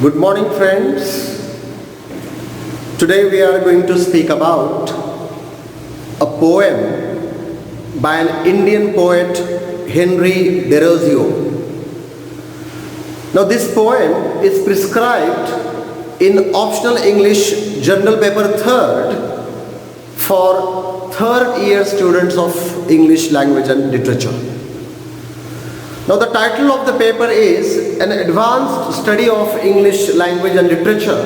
Good morning, friends. Today we are going to speak about a poem by an Indian poet, Henry Derozio. Now this poem is prescribed in optional English Journal Paper 3rd for 3rd year students of English language and literature. Now the title of the paper is An Advanced Study of English Language and Literature,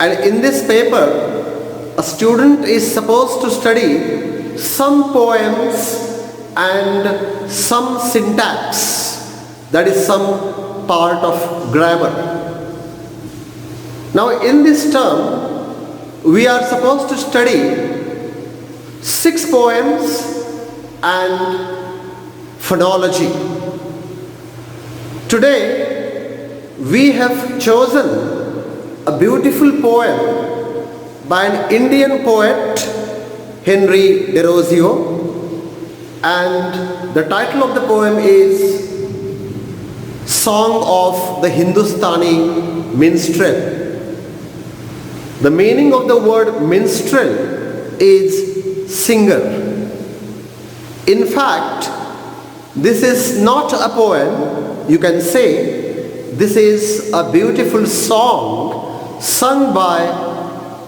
and in this paper a student is supposed to study some poems and some syntax, that is some part of grammar. Now in this term we are supposed to study 6 poems and phonology. Today we have chosen a beautiful poem by an Indian poet, Henry Derozio, and the title of the poem is Song of the Hindustanee Minstrel. The meaning of the word minstrel is singer. In fact, this is not a poem. You can say this is a beautiful song sung by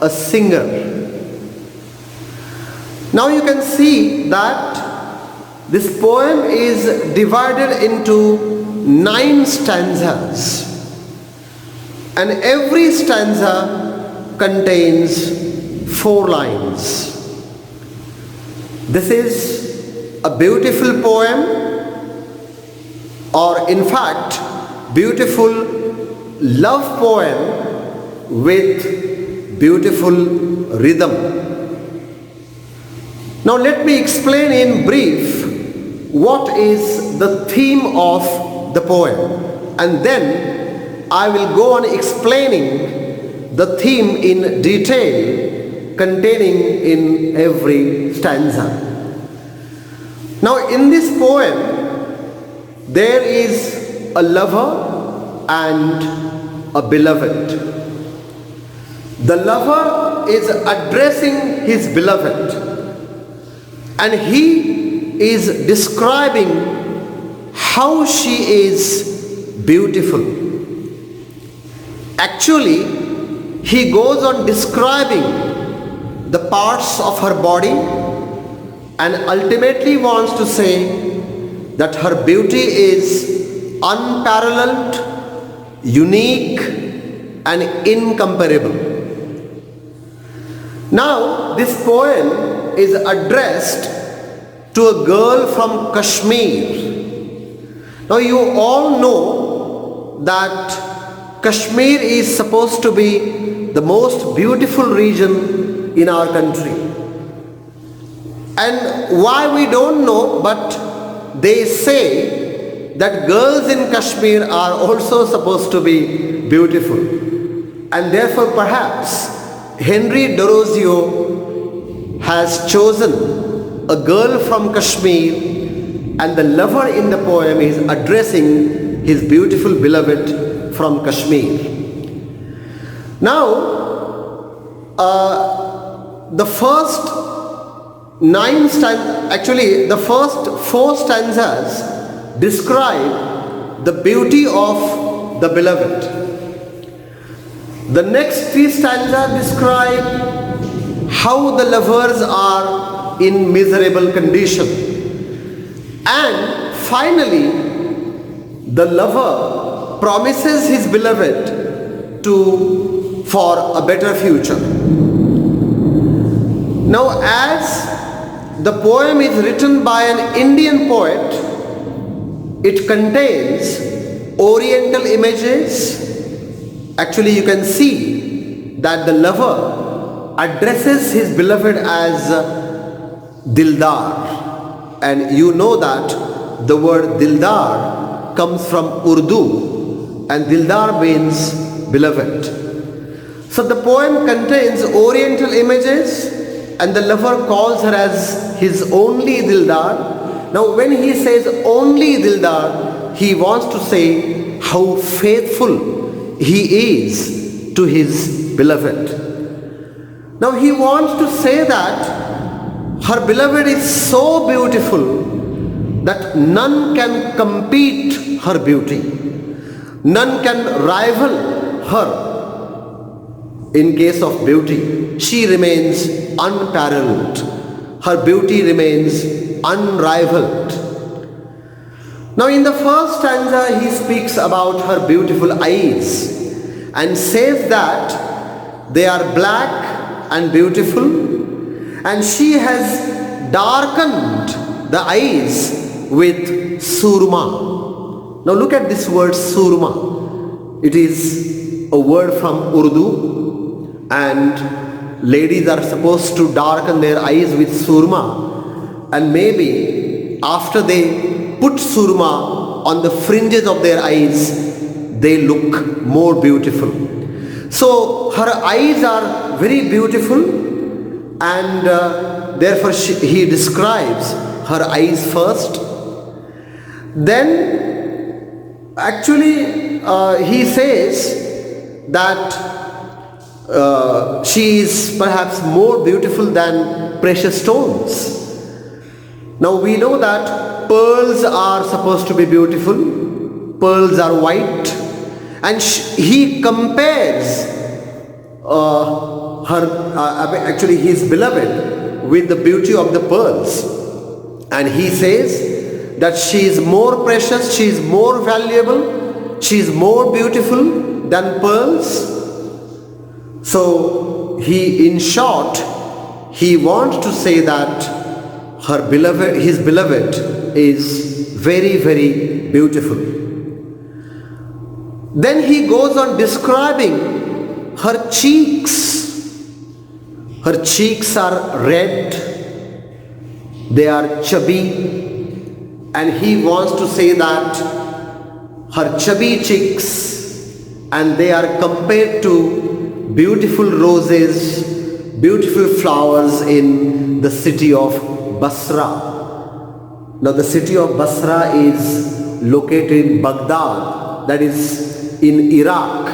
a singer. Now you can see that this poem is divided into 9 stanzas, and every stanza contains 4 lines. This is a beautiful poem, or in fact beautiful love poem with beautiful rhythm. Now let me explain in brief what is the theme of the poem, and then I will go on explaining the theme in detail containing in every stanza. Now in this poem there is a lover and a beloved. The lover is addressing his beloved, and he is describing how she is beautiful. Actually, he goes on describing the parts of her body and ultimately wants to say that her beauty is unparalleled, unique, and incomparable. Now, this poem is addressed to a girl from Kashmir. Now, you all know that Kashmir is supposed to be the most beautiful region in our country. And why we don't know, but they say that girls in Kashmir are also supposed to be beautiful, and therefore perhaps Henry Derozio has chosen a girl from Kashmir, and the lover in the poem is addressing his beautiful beloved from Kashmir. Now the first 9 stanzas, actually the first 4 stanzas describe the beauty of the beloved. The next 3 stanzas describe how the lovers are in miserable condition. And finally, the lover promises his beloved for a better future. Now, as the poem is written by an Indian poet, it contains oriental images. Actually, you can see that the lover addresses his beloved as Dildar, and you know that the word Dildar comes from Urdu, and Dildar means beloved. So the poem contains oriental images, and the lover calls her as his only Dildar. Now when he says only Dildar, he wants to say how faithful he is to his beloved. Now he wants to say that her beloved is so beautiful that none can compete her beauty. None can rival her. In case of beauty, she remains unparalleled. Her beauty remains unrivaled. Now in the first stanza he speaks about her beautiful eyes and says that they are black and beautiful, and she has darkened the eyes with surma. Now look at this word surma. It is a word from Urdu, and ladies are supposed to darken their eyes with surma, and maybe after they put surma on the fringes of their eyes, they look more beautiful. So her eyes are very beautiful, and therefore he describes her eyes first. Then actually he says that she is perhaps more beautiful than precious stones. Now we know that pearls are supposed to be beautiful. Pearls are white, and he compares actually his beloved with the beauty of the pearls, and he says that she is more precious, she is more valuable, she is more beautiful than pearls. So in short, he wants to say that his beloved is very, very beautiful. Then he goes on describing her cheeks. Her cheeks are red, they are chubby, and he wants to say that her chubby cheeks, and they are compared to beautiful roses, beautiful flowers in the city of Basra. Now the city of Basra is located in Baghdad, that is in Iraq,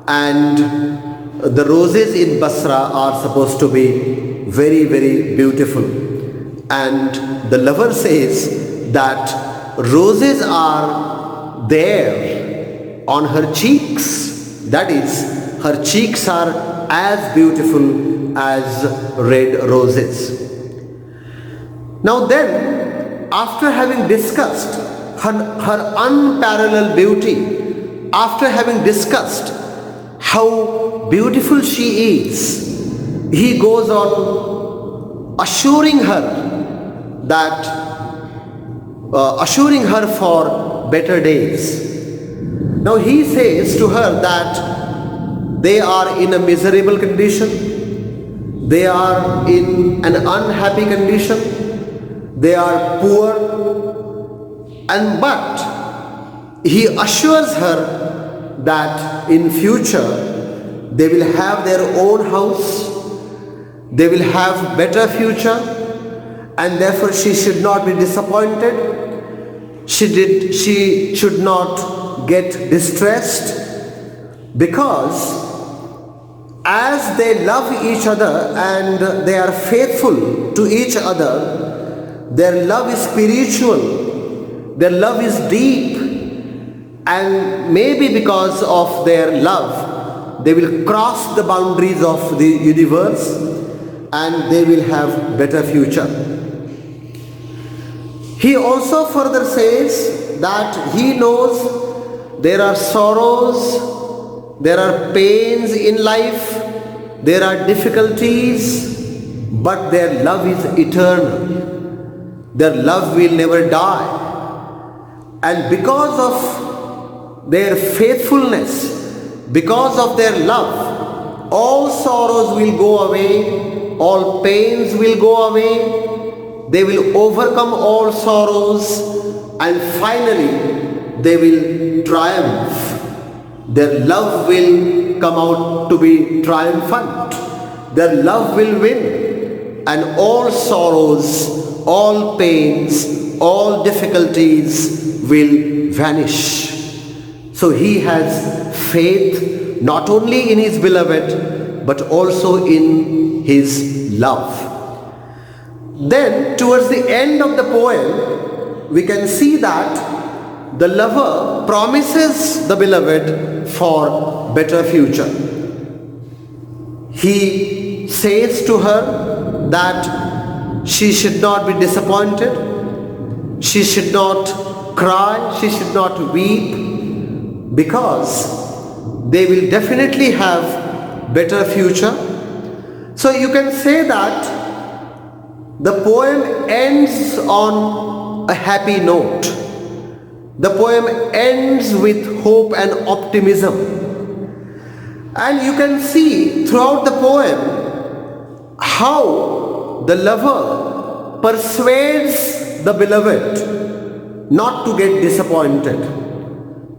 and the roses in Basra are supposed to be very, very beautiful. And the lover says that roses are there on her cheeks, that is, her cheeks are as beautiful as red roses. Now then, after having discussed her unparalleled beauty, after having discussed how beautiful she is, he goes on assuring her for better days. Now he says to her that they are in a miserable condition, they are in an unhappy condition, they are poor, but he assures her that in future they will have their own house, they will have better future, and therefore she should not be disappointed, she should not get distressed, because as they love each other and they are faithful to each other, their love is spiritual, their love is deep, and maybe because of their love, they will cross the boundaries of the universe and they will have better future. He also further says that he knows there are sorrows, there are pains in life, there are difficulties, but their love is eternal. Their love will never die. And because of their faithfulness, because of their love, all sorrows will go away, all pains will go away, they will overcome all sorrows, and finally they will triumph. Their love will come out to be triumphant. Their love will win, and all sorrows, all pains, all difficulties will vanish. So he has faith not only in his beloved but also in his love. Then towards the end of the poem, we can see that the lover promises the beloved for better future. He says to her that she should not be disappointed, she should not cry, she should not weep, because they will definitely have better future. So you can say that the poem ends on a happy note. The poem ends with hope and optimism. And you can see throughout the poem how the lover persuades the beloved not to get disappointed,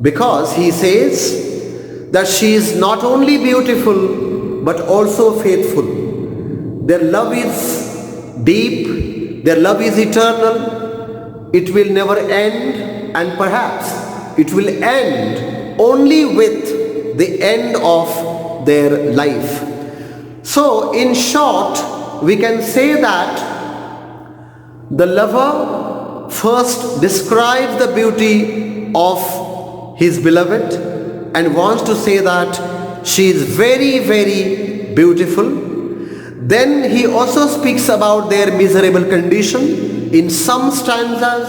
because he says that she is not only beautiful but also faithful. Their love is deep, their love is eternal, it will never end, and perhaps it will end only with the end of their life. So in short, we can say that the lover first describes the beauty of his beloved and wants to say that she is very, very beautiful. Then he also speaks about their miserable condition in some stanzas,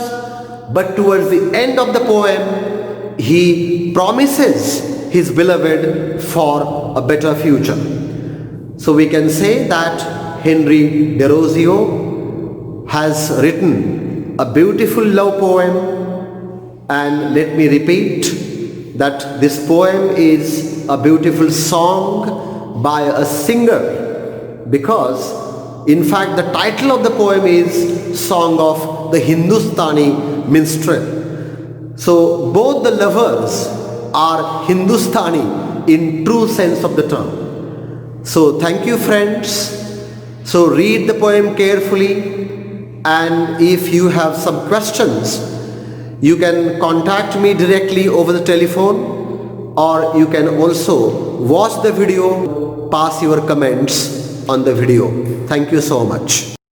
but towards the end of the poem, he promises his beloved for a better future. So we can say that Henry Derozio has written a beautiful love poem, and let me repeat that this poem is a beautiful song by a singer, because in fact the title of the poem is Song of the Hindustanee Minstrel. So both the lovers are Hindustanee in true sense of the term. So thank you, friends. So read the poem carefully, and if you have some questions, you can contact me directly over the telephone, or you can also watch the video, pass your comments on the video. Thank you so much.